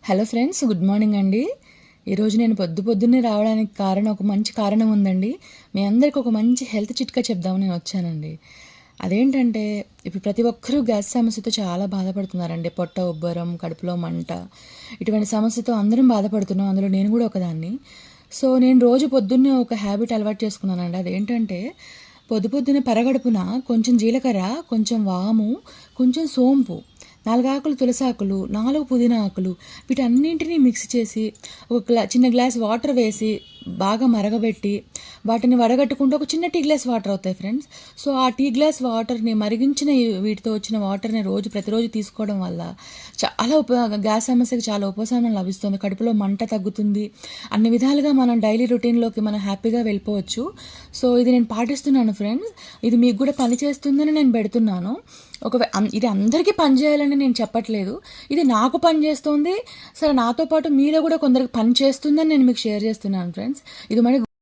Hello friends, good morning అండి. ఈరోజు నేను పొద్దున్నే రావడానికి ఒక మంచి కారణం ఉందండి. మీ అందరికి ఒక మంచి హెల్త్ చిట్కా చెప్దామని నేను వచ్చానండి. అదేంటంటే, ఇప్పుడు ప్రతి ఒక్కరూ గ్యాస్ సమస్యతో చాలా బాధపడుతున్నారండి. పొట్ట ఉబ్బరం, కడుపులో మంట, ఇటువంటి సమస్యతో అందరం బాధపడుతున్నాం. అందులో నేను కూడా ఒకదాన్ని. సో నేను రోజు పొద్దున్నే ఒక హ్యాబిట్ అలవాటు చేసుకున్నానండి. అదేంటంటే, పొద్దునే పరగడుపున కొంచెం జీలకర్ర, కొంచెం వాము, కొంచెం సోంపు, 4 ఆకులు తులసాకులు, 4 పుదీనా ఆకులు, వీటన్నింటినీ మిక్స్ చేసి ఒక చిన్న గ్లాస్ వాటర్ వేసి బాగా మరగబెట్టి వాటిని వడగట్టుకుంటూ ఒక చిన్న టీ గ్లాస్ వాటర్ అవుతాయి ఫ్రెండ్స్. సో ఆ టీ గ్లాస్ వాటర్ని మరిగించిన వీటితో వచ్చిన వాటర్ని ప్రతిరోజు తీసుకోవడం వల్ల చాలా గ్యాస్ సమస్యకి చాలా ఉపశమనం లభిస్తుంది. కడుపులో మంట తగ్గుతుంది. అన్ని విధాలుగా మనం డైలీ రొటీన్లోకి మనం హ్యాపీగా వెళ్ళిపోవచ్చు. సో ఇది నేను పాటిస్తున్నాను ఫ్రెండ్స్. ఇది మీకు కూడా పని చేస్తుందని నేను పెడుతున్నాను. ఇది అందరికీ పనిచేయాలని నేను చెప్పట్లేదు. ఇది నాకు పని చేస్తుంది. సరే, నాతో పాటు మీలో కూడా కొందరికి పని చేస్తుందని నేను మీకు షేర్ చేస్తున్నాను ఫ్రెండ్స్. ఇది మరి